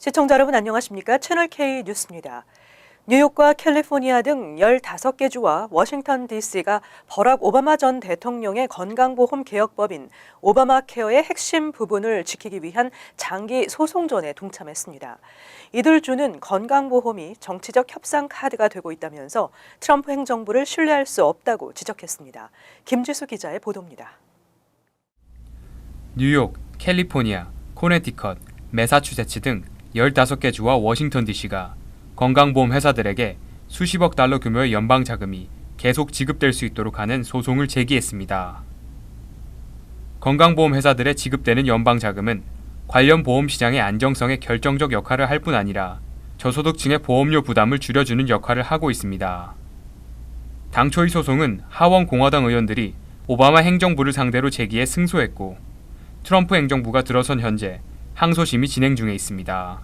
시청자 여러분 안녕하십니까? 채널K 뉴스입니다. 뉴욕과 캘리포니아 등 15개 주와 워싱턴 DC가 버락 오바마 전 대통령의 건강보험 개혁법인 오바마 케어의 핵심 부분을 지키기 위한 장기 소송전에 동참했습니다. 이들 주는 건강보험이 정치적 협상 카드가 되고 있다면서 트럼프 행정부를 신뢰할 수 없다고 지적했습니다. 김지수 기자의 보도입니다. 뉴욕, 캘리포니아, 코네티컷, 매사추세츠 등 15개 주와 워싱턴 DC가 건강보험 회사들에게 수십억 달러 규모의 연방 자금이 계속 지급될 수 있도록 하는 소송을 제기했습니다. 건강보험 회사들에 지급되는 연방 자금은 관련 보험 시장의 안정성에 결정적 역할을 할 뿐 아니라 저소득층의 보험료 부담을 줄여주는 역할을 하고 있습니다. 당초 이 소송은 하원 공화당 의원들이 오바마 행정부를 상대로 제기해 승소했고 트럼프 행정부가 들어선 현재 항소심이 진행 중에 있습니다.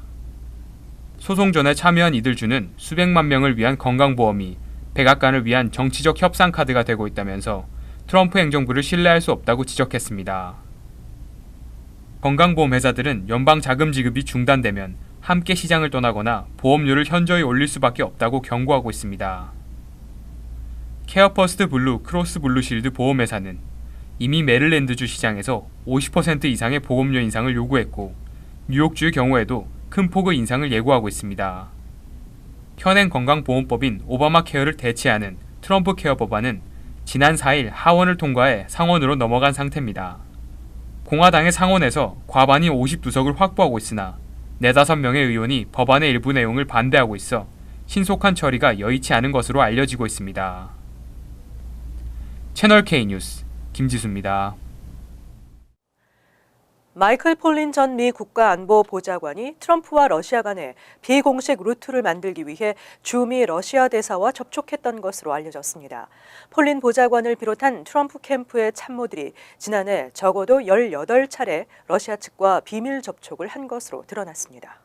소송전에 참여한 이들 주는 수백만 명을 위한 건강보험이 백악관을 위한 정치적 협상 카드가 되고 있다면서 트럼프 행정부를 신뢰할 수 없다고 지적했습니다. 건강보험 회사들은 연방 자금 지급이 중단되면 함께 시장을 떠나거나 보험료를 현저히 올릴 수밖에 없다고 경고하고 있습니다. 케어퍼스트 블루 크로스 블루실드 보험회사는 이미 메릴랜드주 시장에서 50% 이상의 보험료 인상을 요구했고 뉴욕주의 경우에도 큰 폭의 인상을 예고하고 있습니다. 현행 건강보험법인 오바마 케어를 대체하는 트럼프 케어 법안은 지난 4일 하원을 통과해 상원으로 넘어간 상태입니다. 공화당의 상원에서 과반이 52석을 확보하고 있으나 4-5명의 의원이 법안의 일부 내용을 반대하고 있어 신속한 처리가 여의치 않은 것으로 알려지고 있습니다. 채널K 뉴스 김지수입니다. 마이클 폴린 전 미 국가안보보좌관이 트럼프와 러시아 간의 비공식 루트를 만들기 위해 주미 러시아 대사와 접촉했던 것으로 알려졌습니다. 폴린 보좌관을 비롯한 트럼프 캠프의 참모들이 지난해 적어도 18차례 러시아 측과 비밀 접촉을 한 것으로 드러났습니다.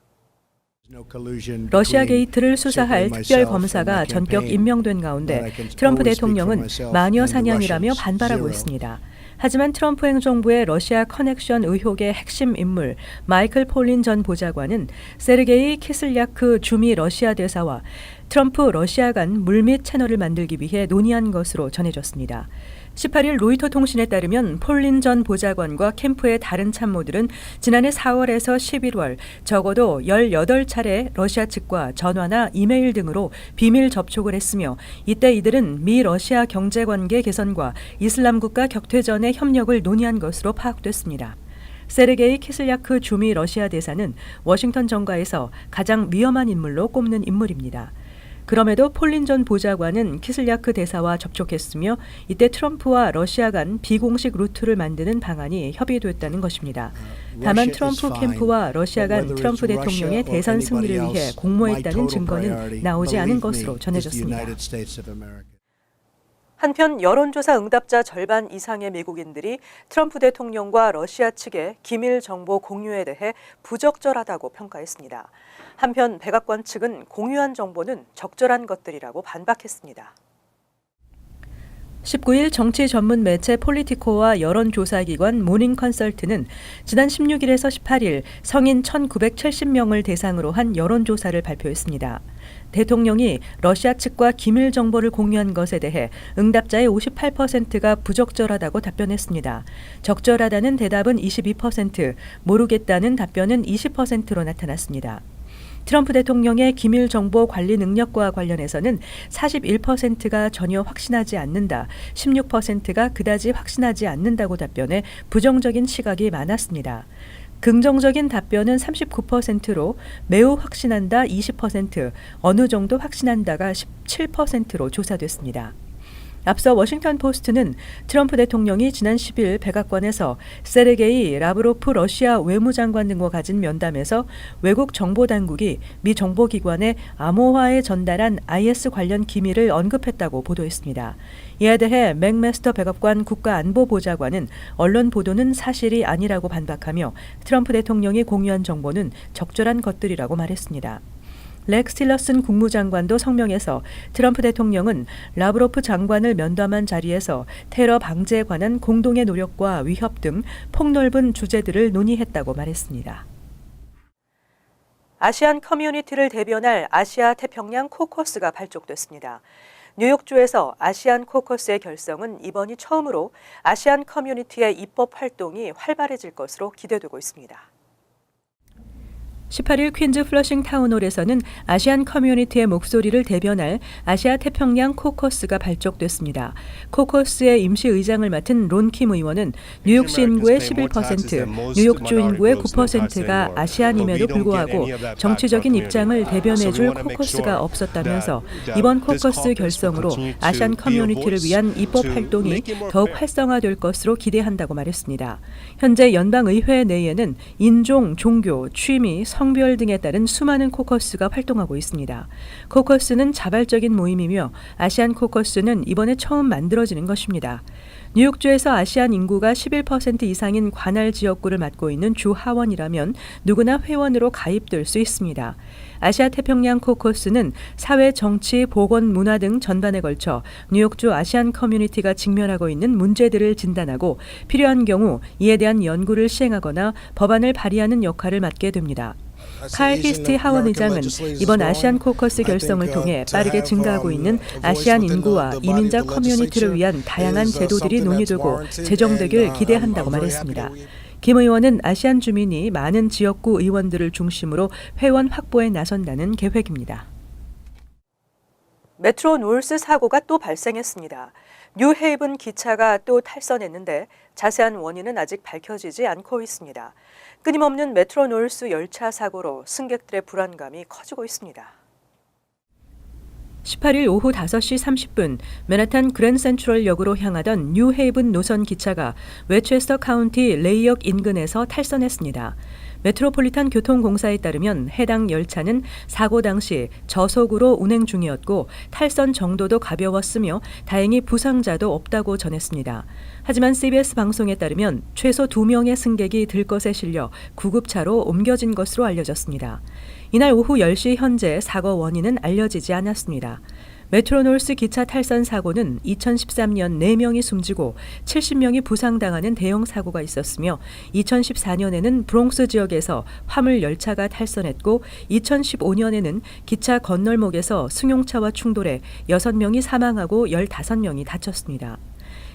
러시아 게이트를 수사할 특별 검사가 전격 임명된 가운데 트럼프 대통령은 마녀 사냥이라며 반발하고 있습니다. 하지만 트럼프 행정부의 러시아 커넥션 의혹의 핵심 인물 마이클 폴린 전 보좌관은 세르게이 키슬야크 주미 러시아 대사와 트럼프 러시아 간 물밑 채널을 만들기 위해 논의한 것으로 전해졌습니다. 18일 로이터 통신에 따르면 폴린 전 보좌관과 캠프의 다른 참모들은 지난해 4월에서 11월 적어도 18차례 러시아 측과 전화나 이메일 등으로 비밀 접촉을 했으며 이때 이들은 미 러시아 경제관계 개선과 이슬람 국가 격퇴전의 협력을 논의한 것으로 파악됐습니다. 세르게이 키슬야크 주미 러시아 대사는 워싱턴 정가에서 가장 위험한 인물로 꼽는 인물입니다. 그럼에도 폴린 전 보좌관은 키슬야크 대사와 접촉했으며 이때 트럼프와 러시아 간 비공식 루트를 만드는 방안이 협의됐다는 것입니다. 다만 트럼프 캠프와 러시아 간 트럼프 대통령의 대선 승리를 위해 공모했다는 증거는 나오지 않은 것으로 전해졌습니다. 한편 여론조사 응답자 절반 이상의 미국인들이 트럼프 대통령과 러시아 측의 기밀 정보 공유에 대해 부적절하다고 평가했습니다. 한편 백악관 측은 공유한 정보는 적절한 것들이라고 반박했습니다. 19일 정치 전문 매체 폴리티코와 여론조사기관 모닝 컨설트는 지난 16일에서 18일 성인 1970명을 대상으로 한 여론조사를 발표했습니다. 대통령이 러시아 측과 기밀 정보를 공유한 것에 대해 응답자의 58%가 부적절하다고 답변했습니다. 적절하다는 대답은 22%, 모르겠다는 답변은 20%로 나타났습니다. 트럼프 대통령의 기밀 정보 관리 능력과 관련해서는 41%가 전혀 확신하지 않는다, 16%가 그다지 확신하지 않는다고 답변해 부정적인 시각이 많았습니다. 긍정적인 답변은 39%로 매우 확신한다 20%, 어느 정도 확신한다가 17%로 조사됐습니다. 앞서 워싱턴 포스트는 트럼프 대통령이 지난 10일 백악관에서 세르게이 라브로프 러시아 외무장관 등과 가진 면담에서 외국 정보당국이 미 정보기관에 암호화에 전달한 IS 관련 기밀을 언급했다고 보도했습니다. 이에 대해 맥메스터 백악관 국가안보보좌관은 언론 보도는 사실이 아니라고 반박하며 트럼프 대통령이 공유한 정보는 적절한 것들이라고 말했습니다. 렉스 틸러슨 국무장관도 성명에서 트럼프 대통령은 라브로프 장관을 면담한 자리에서 테러 방지에 관한 공동의 노력과 위협 등 폭넓은 주제들을 논의했다고 말했습니다. 아시안 커뮤니티를 대변할 아시아 태평양 코커스가 발족됐습니다. 뉴욕주에서 아시안 코커스의 결성은 이번이 처음으로 아시안 커뮤니티의 입법 활동이 활발해질 것으로 기대되고 있습니다. 18일 퀸즈 플러싱 타운홀에서는 아시안 커뮤니티의 목소리를 대변할 아시아 태평양 코커스가 발족됐습니다. 코커스의 임시 의장을 맡은 론킴 의원은 뉴욕시 인구의 11%, 뉴욕주 인구의 9%가 아시안임에도 불구하고 정치적인 입장을 대변해줄 코커스가 없었다면서 이번 코커스 결성으로 아시안 커뮤니티를 위한 입법 활동이 더욱 활성화될 것으로 기대한다고 말했습니다. 현재 연방의회 내에는 인종, 종교, 취미, 성별 등에 따른 수많은 코커스가 활동하고 있습니다. 코커스는 자발적인 모임이며 아시안 코커스는 이번에 처음 만들어지는 것입니다. 뉴욕주에서 아시안 인구가 11% 이상인 관할 지역구를 맡고 있는 주 하원이라면 누구나 회원으로 가입될 수 있습니다. 아시아 태평양 코커스는 사회, 정치, 보건, 문화 등 전반에 걸쳐 뉴욕주 아시안 커뮤니티가 직면하고 있는 문제들을 진단하고 필요한 경우 이에 대한 연구를 시행하거나 법안을 발의하는 역할을 맡게 됩니다. 칼 히스티 하원 의장은 이번 아시안 코커스 결성을 통해 빠르게 증가하고 있는 아시안 인구와 이민자 커뮤니티를 위한 다양한 제도들이 논의되고 제정되길 기대한다고 말했습니다. 김 의원은 아시안 주민이 많은 지역구 의원들을 중심으로 회원 확보에 나선다는 계획입니다. 메트로 노스 사고가 또 발생했습니다. 뉴헤이븐 기차가 또 탈선했는데 자세한 원인은 아직 밝혀지지 않고 있습니다. 끊임없는 메트로 노스 열차 사고로 승객들의 불안감이 커지고 있습니다. 18일 오후 5시 30분 맨하탄 그랜센트럴역으로 향하던 뉴헤이븐 노선 기차가 웨체스터 카운티 레이역 인근에서 탈선했습니다. 메트로폴리탄 교통공사에 따르면 해당 열차는 사고 당시 저속으로 운행 중이었고 탈선 정도도 가벼웠으며 다행히 부상자도 없다고 전했습니다. 하지만 CBS 방송에 따르면 최소 2명의 승객이 들것에 실려 구급차로 옮겨진 것으로 알려졌습니다. 이날 오후 10시 현재 사고 원인은 알려지지 않았습니다. 메트로노스 기차 탈선 사고는 2013년 4명이 숨지고 70명이 부상당하는 대형 사고가 있었으며 2014년에는 브롱스 지역에서 화물 열차가 탈선했고 2015년에는 기차 건널목에서 승용차와 충돌해 6명이 사망하고 15명이 다쳤습니다.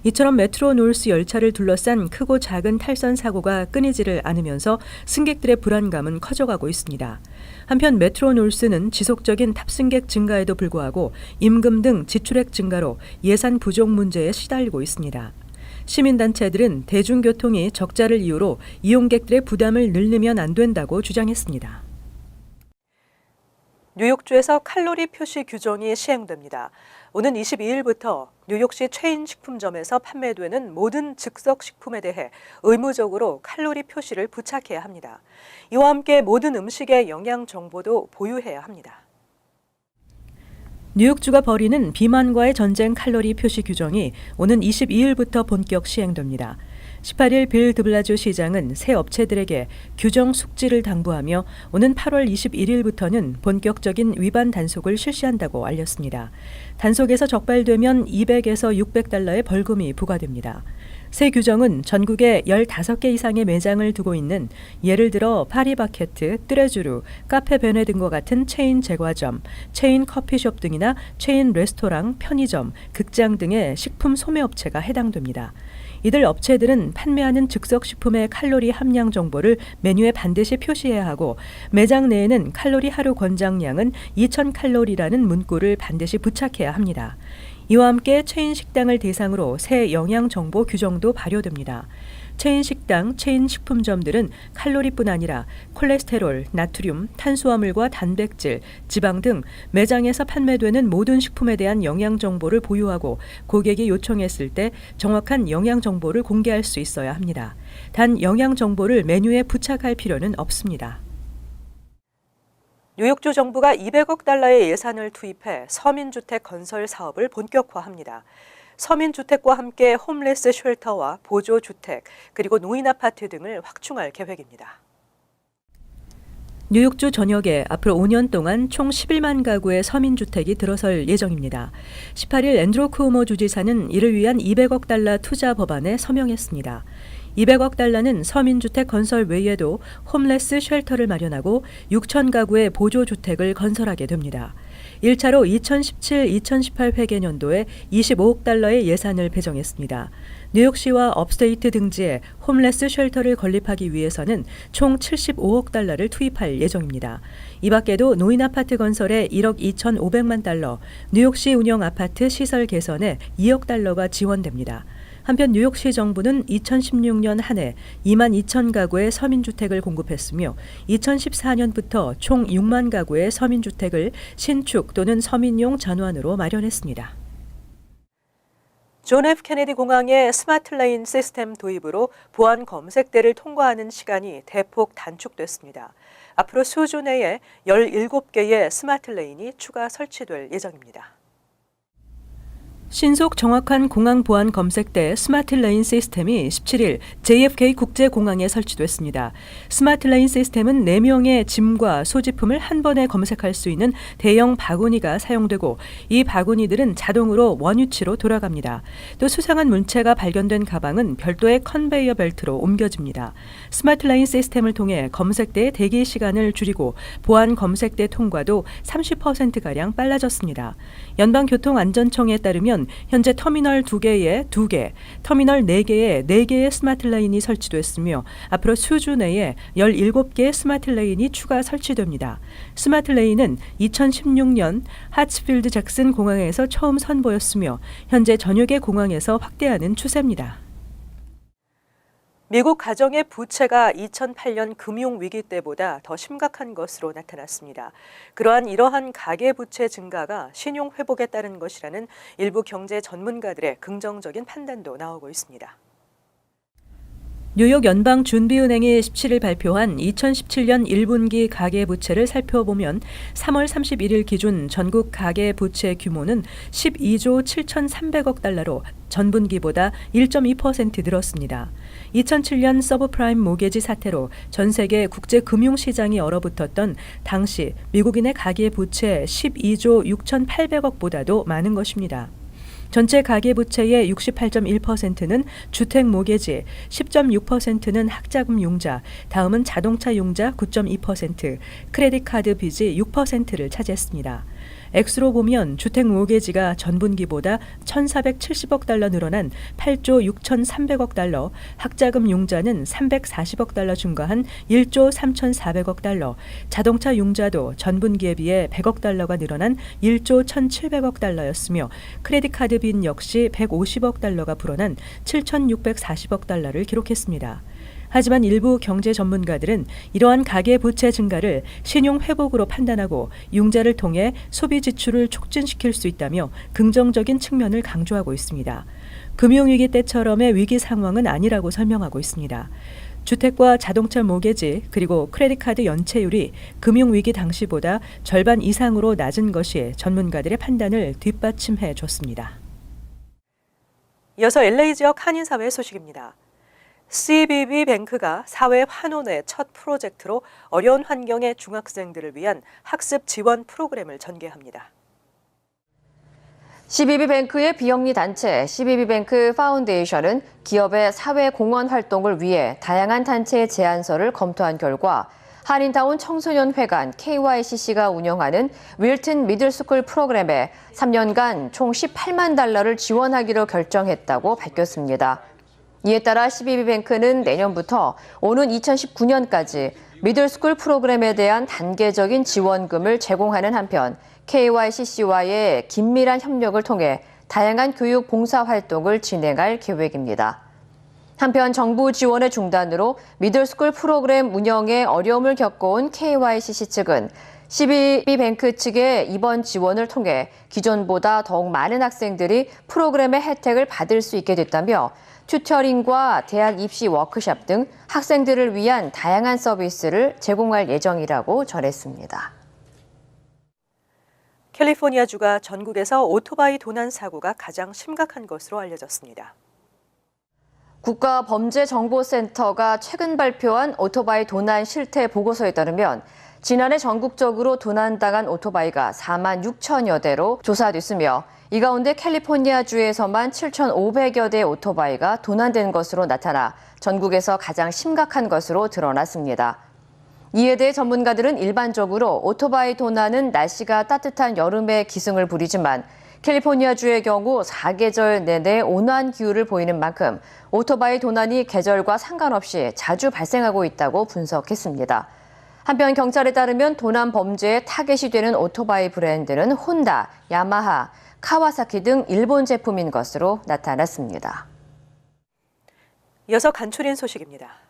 이처럼 메트로 노스 열차를 둘러싼 크고 작은 탈선 사고가 끊이지를 않으면서 승객들의 불안감은 커져가고 있습니다. 한편 메트로 노스는 지속적인 탑승객 증가에도 불구하고 임금 등 지출액 증가로 예산 부족 문제에 시달리고 있습니다. 시민단체들은 대중교통이 적자를 이유로 이용객들의 부담을 늘리면 안 된다고 주장했습니다. 뉴욕주에서 칼로리 표시 규정이 시행됩니다. 오는 22일부터 뉴욕시 체인 식품점에서 판매되는 모든 즉석 식품에 대해 의무적으로 칼로리 표시를 부착해야 합니다. 이와 함께 모든 음식의 영양 정보도 보유해야 합니다. 뉴욕주가 벌이는 비만과의 전쟁 칼로리 표시 규정이 오는 22일부터 본격 시행됩니다. 18일 빌 드블라주 시장은 새 업체들에게 규정 숙지를 당부하며 오는 8월 21일부터는 본격적인 위반 단속을 실시한다고 알렸습니다. 단속에서 적발되면 $200에서 $600의 벌금이 부과됩니다. 새 규정은 전국에 15개 이상의 매장을 두고 있는 예를 들어 파리바케트, 뜨레주루, 카페 베네 등과 같은 체인 제과점, 체인 커피숍 등이나 체인 레스토랑, 편의점, 극장 등의 식품 소매업체가 해당됩니다. 이들 업체들은 판매하는 즉석식품의 칼로리 함량 정보를 메뉴에 반드시 표시해야 하고 매장 내에는 칼로리 하루 권장량은 2000칼로리라는 문구를 반드시 부착해야 합니다. 이와 함께 체인 식당을 대상으로 새 영양 정보 규정도 발효됩니다. 체인 식당, 체인 식품점들은 칼로리뿐 아니라 콜레스테롤, 나트륨, 탄수화물과 단백질, 지방 등 매장에서 판매되는 모든 식품에 대한 영양 정보를 보유하고 고객이 요청했을 때 정확한 영양 정보를 공개할 수 있어야 합니다. 단 영양 정보를 메뉴에 부착할 필요는 없습니다. 뉴욕주 정부가 $200억 달러의 예산을 투입해 서민주택 건설 사업을 본격화합니다. 서민주택과 함께 홈레스 쉘터와 보조주택, 그리고 노인 아파트 등을 확충할 계획입니다. 뉴욕주 전역에 앞으로 5년 동안 총 11만 가구의 서민주택이 들어설 예정입니다. 18일 앤드루 쿠오모 주지사는 이를 위한 $200억 달러 투자 법안에 서명했습니다. 200억 달러는 서민주택 건설 외에도 홈레스 쉘터를 마련하고 6천 가구의 보조주택을 건설하게 됩니다. 1차로 2017-2018 회계년도에 25억 달러의 예산을 배정했습니다. 뉴욕시와 업스테이트 등지에 홈레스 쉘터를 건립하기 위해서는 총 75억 달러를 투입할 예정입니다. 이 밖에도 노인 아파트 건설에 1억 2,500만 달러, 뉴욕시 운영 아파트 시설 개선에 2억 달러가 지원됩니다. 한편 뉴욕시 정부는 2016년 한 해 2만 2천 가구의 서민주택을 공급했으며 2014년부터 총 6만 가구의 서민주택을 신축 또는 서민용 전환으로 마련했습니다. 존 F 케네디 공항의 스마트 레인 시스템 도입으로 보안 검색대를 통과하는 시간이 대폭 단축됐습니다. 앞으로 수주 내에 17개의 스마트 레인이 추가 설치될 예정입니다. 신속 정확한 공항 보안 검색대 스마트 레인 시스템이 17일 JFK 국제공항에 설치됐습니다. 스마트 레인 시스템은 4명의 짐과 소지품을 한 번에 검색할 수 있는 대형 바구니가 사용되고 이 바구니들은 자동으로 원위치로 돌아갑니다. 또 수상한 물체가 발견된 가방은 별도의 컨베이어 벨트로 옮겨집니다. 스마트 레인 시스템을 통해 검색대의 대기 시간을 줄이고 보안 검색대 통과도 30%가량 빨라졌습니다. 연방교통안전청에 따르면 현재 터미널 2개에 2개, 터미널 4개에 4개의 스마트 레인이 설치됐으며 앞으로 수주 내에 17개의 스마트 레인이 추가 설치됩니다. 스마트 레인은 2016년 하츠필드 잭슨 공항에서 처음 선보였으며 현재 전역의 공항에서 확대하는 추세입니다. 미국 가정의 부채가 2008년 금융위기 때보다 더 심각한 것으로 나타났습니다. 이러한 가계부채 증가가 신용회복에 따른 것이라는 일부 경제 전문가들의 긍정적인 판단도 나오고 있습니다. 뉴욕 연방준비은행이 17일 발표한 2017년 1분기 가계부채를 살펴보면 3월 31일 기준 전국 가계부채 규모는 12조 7,300억 달러로 전분기보다 1.2% 늘었습니다. 2007년 서브프라임 모게지 사태로 전 세계 국제 금융시장이 얼어붙었던 당시 미국인의 가계부채 12조 6,800억보다도 많은 것입니다. 전체 가계부채의 68.1%는 주택 모게지, 10.6%는 학자금 융자, 다음은 자동차 융자 9.2%, 크레딧 카드 빚이 6%를 차지했습니다. 액수로 보면 주택 모게지가 전분기보다 1,470억 달러 늘어난 8조 6,300억 달러, 학자금 융자는 340억 달러 증가한 1조 3,400억 달러, 자동차 융자도 전분기에 비해 100억 달러가 늘어난 1조 1,700억 달러였으며 크레딧 카드 빚 역시 150억 달러가 불어난 7,640억 달러를 기록했습니다. 하지만 일부 경제 전문가들은 이러한 가계부채 증가를 신용 회복으로 판단하고 융자를 통해 소비 지출을 촉진시킬 수 있다며 긍정적인 측면을 강조하고 있습니다. 금융위기 때처럼의 위기 상황은 아니라고 설명하고 있습니다. 주택과 자동차 모게지 그리고 크레딧 카드 연체율이 금융위기 당시보다 절반 이상으로 낮은 것이 전문가들의 판단을 뒷받침해 줬습니다. 이어서 LA 지역 한인사회 소식입니다. CBB뱅크가 사회 환원의 첫 프로젝트로 어려운 환경의 중학생들을 위한 학습 지원 프로그램을 전개합니다. CBB뱅크의 비영리 단체 CBB뱅크 파운데이션은 기업의 사회 공헌 활동을 위해 다양한 단체의 제안서를 검토한 결과 한인타운 청소년회관 KYCC가 운영하는 윌튼 미들스쿨 프로그램에 3년간 총 18만 달러를 지원하기로 결정했다고 밝혔습니다. 이에 따라 CBB뱅크는 내년부터 오는 2019년까지 미들스쿨 프로그램에 대한 단계적인 지원금을 제공하는 한편 KYCC와의 긴밀한 협력을 통해 다양한 교육 봉사 활동을 진행할 계획입니다. 한편 정부 지원의 중단으로 미들스쿨 프로그램 운영에 어려움을 겪어온 KYCC 측은 CBB뱅크 측의 이번 지원을 통해 기존보다 더욱 많은 학생들이 프로그램의 혜택을 받을 수 있게 됐다며 튜터링과 대학 입시 워크숍 등 학생들을 위한 다양한 서비스를 제공할 예정이라고 전했습니다. 캘리포니아주가 전국에서 오토바이 도난 사고가 가장 심각한 것으로 알려졌습니다. 국가범죄정보센터가 최근 발표한 오토바이 도난 실태 보고서에 따르면 지난해 전국적으로 도난당한 오토바이가 4만 6천여 대로 조사됐으며 이 가운데 캘리포니아주에서만 7,500여 대의 오토바이가 도난된 것으로 나타나 전국에서 가장 심각한 것으로 드러났습니다. 이에 대해 전문가들은 일반적으로 오토바이 도난은 날씨가 따뜻한 여름에 기승을 부리지만 캘리포니아주의 경우 사계절 내내 온화한 기후를 보이는 만큼 오토바이 도난이 계절과 상관없이 자주 발생하고 있다고 분석했습니다. 한편 경찰에 따르면 도난 범죄에 타겟이 되는 오토바이 브랜드는 혼다, 야마하, 카와사키 등 일본 제품인 것으로 나타났습니다. 이어서 간추린 소식입니다.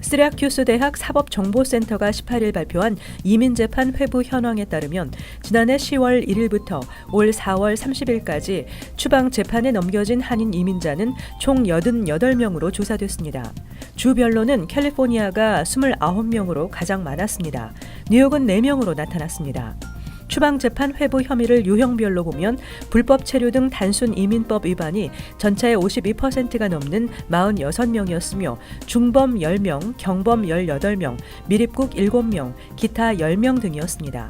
시라큐스 대학 사법정보센터가 18일 발표한 이민재판 회부 현황에 따르면 지난해 10월 1일부터 올 4월 30일까지 추방 재판에 넘겨진 한인 이민자는 총 88명으로 조사됐습니다. 주별로는 캘리포니아가 29명으로 가장 많았습니다. 뉴욕은 4명으로 나타났습니다. 추방재판 회부 혐의를 유형별로 보면 불법 체류 등 단순 이민법 위반이 전체의 52%가 넘는 46명이었으며 중범 10명, 경범 18명, 미입국 7명, 기타 10명 등이었습니다.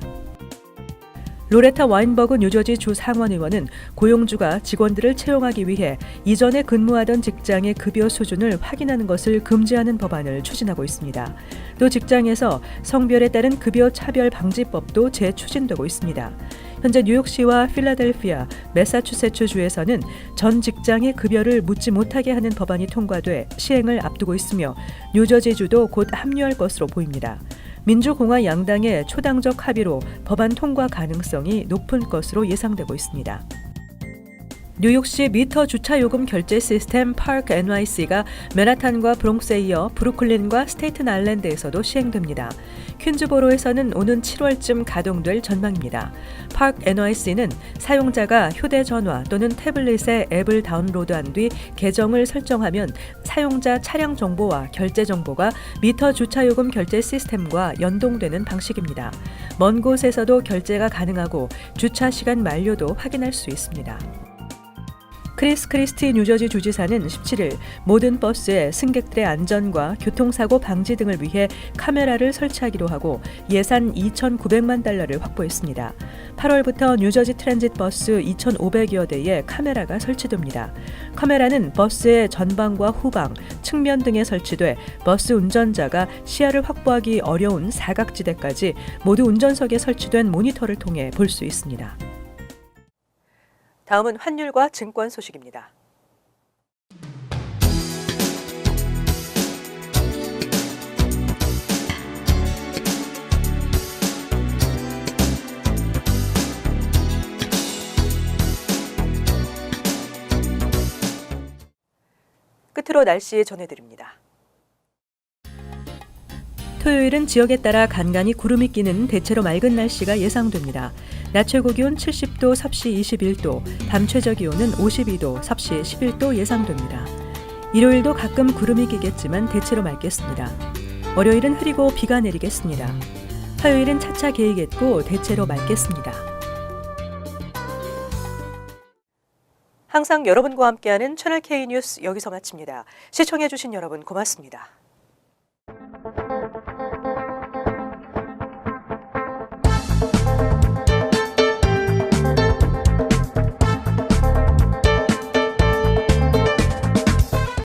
로레타 와인버그 뉴저지 주 상원의원은 고용주가 직원들을 채용하기 위해 이전에 근무하던 직장의 급여 수준을 확인하는 것을 금지하는 법안을 추진하고 있습니다. 또 직장에서 성별에 따른 급여 차별 방지법도 재추진되고 있습니다. 현재 뉴욕시와 필라델피아, 매사추세츠주에서는 전 직장의 급여를 묻지 못하게 하는 법안이 통과돼 시행을 앞두고 있으며 뉴저지주도 곧 합류할 것으로 보입니다. 민주공화 양당의 초당적 합의로 법안 통과 가능성이 높은 것으로 예상되고 있습니다. 뉴욕시 미터 주차 요금 결제 시스템 파크 NYC가 맨하탄과 브롱스에 이어 브루클린과 스테이튼 아일랜드에서도 시행됩니다. 퀸즈보로에서는 오는 7월쯤 가동될 전망입니다. 파크 NYC는 사용자가 휴대전화 또는 태블릿에 앱을 다운로드한 뒤 계정을 설정하면 사용자 차량 정보와 결제 정보가 미터 주차 요금 결제 시스템과 연동되는 방식입니다. 먼 곳에서도 결제가 가능하고 주차 시간 만료도 확인할 수 있습니다. 크리스 크리스티 뉴저지 주지사는 17일 모든 버스에 승객들의 안전과 교통사고 방지 등을 위해 카메라를 설치하기로 하고 예산 2,900만 달러를 확보했습니다. 8월부터 뉴저지 트랜짓 버스 2,500여 대에 카메라가 설치됩니다. 카메라는 버스의 전방과 후방, 측면 등에 설치돼 버스 운전자가 시야를 확보하기 어려운 사각지대까지 모두 운전석에 설치된 모니터를 통해 볼 수 있습니다. 다음은 환율과 증권 소식입니다. 끝으로 날씨 전해드립니다. 토요일은 지역에 따라 간간히 구름이 끼는 대체로 맑은 날씨가 예상됩니다. 낮 최고 기온 70도, 섭씨 21도, 밤 최저 기온은 52도, 섭씨 11도 예상됩니다. 일요일도 가끔 구름이 끼겠지만 대체로 맑겠습니다. 월요일은 흐리고 비가 내리겠습니다. 화요일은 차차 개이겠고 대체로 맑겠습니다. 항상 여러분과 함께하는 채널 K 뉴스 여기서 마칩니다. 시청해주신 여러분 고맙습니다.